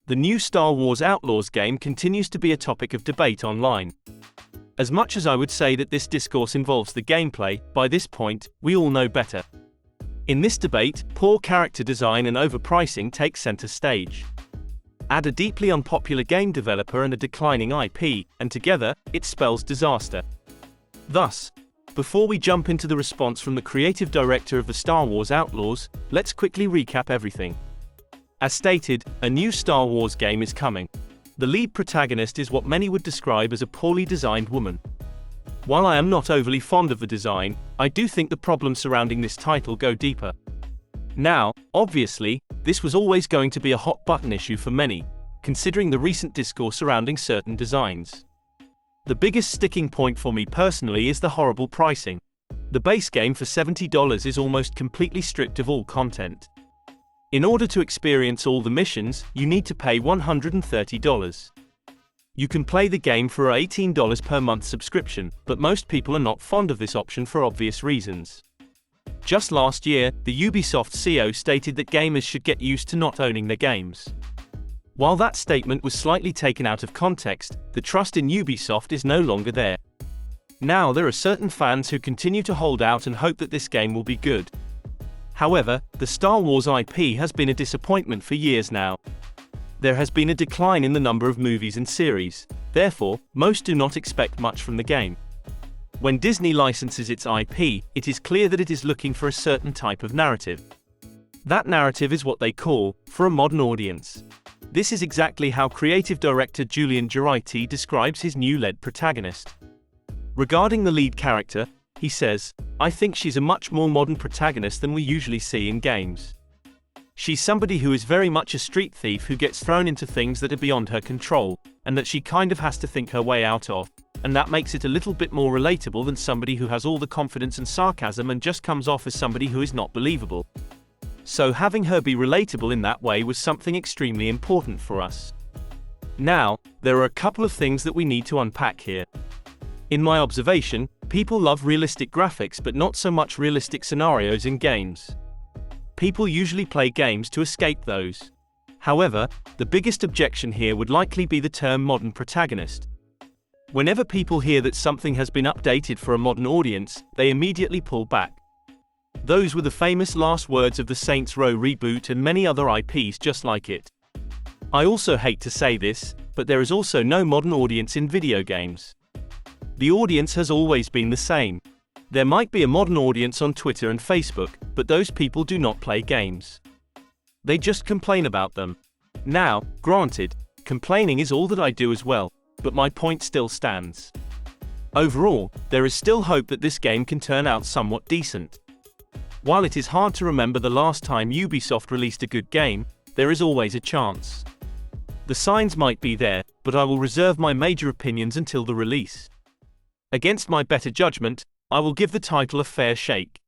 The new Star Wars Outlaws game continues to be a topic of debate online. As much as I would say that this discourse involves the gameplay, by this point, we all know better. In this debate, poor character design and overpricing take center stage. Add a deeply unpopular game developer and a declining IP, and together, it spells disaster. Thus, before we jump into the response from the creative director of the Star Wars Outlaws, let's quickly recap everything. As stated, a new Star Wars game is coming. The lead protagonist is what many would describe as a poorly designed woman. While I am not overly fond of the design, I do think the problems surrounding this title go deeper. Now, obviously, this was always going to be a hot-button issue for many, considering the recent discourse surrounding certain designs. The biggest sticking point for me personally is the horrible pricing. The base game for $70 is almost completely stripped of all content. In order to experience all the missions, you need to pay $130. You can play the game for an $18 per month subscription, but most people are not fond of this option for obvious reasons. Just last year, the Ubisoft CEO stated that gamers should get used to not owning their games. While that statement was slightly taken out of context, the trust in Ubisoft is no longer there. Now there are certain fans who continue to hold out and hope that this game will be good. However, the Star Wars IP has been a disappointment for years now. There has been a decline in the number of movies and series, therefore, most do not expect much from the game. When Disney licenses its IP, it is clear that it is looking for a certain type of narrative. That narrative is what they call, for a modern audience. This is exactly how creative director Julian Geraghty describes his new lead protagonist. Regarding the lead character, he says, "I think she's a much more modern protagonist than we usually see in games. She's somebody who is very much a street thief who gets thrown into things that are beyond her control, and that she kind of has to think her way out of, and that makes it a little bit more relatable than somebody who has all the confidence and sarcasm and just comes off as somebody who is not believable. So having her be relatable in that way was something extremely important for us." Now, there are a couple of things that we need to unpack here. In my observation, people love realistic graphics but not so much realistic scenarios in games. People usually play games to escape those. However, the biggest objection here would likely be the term modern protagonist. Whenever people hear that something has been updated for a modern audience, they immediately pull back. Those were the famous last words of the Saints Row reboot and many other IPs just like it. I also hate to say this, but there is also no modern audience in video games. The audience has always been the same. There might be a modern audience on Twitter and Facebook, but those people do not play games. They just complain about them. Now, granted, complaining is all that I do as well, but my point still stands. Overall, there is still hope that this game can turn out somewhat decent. While it is hard to remember the last time Ubisoft released a good game, there is always a chance. The signs might be there, but I will reserve my major opinions until the release. Against my better judgment, I will give the title a fair shake.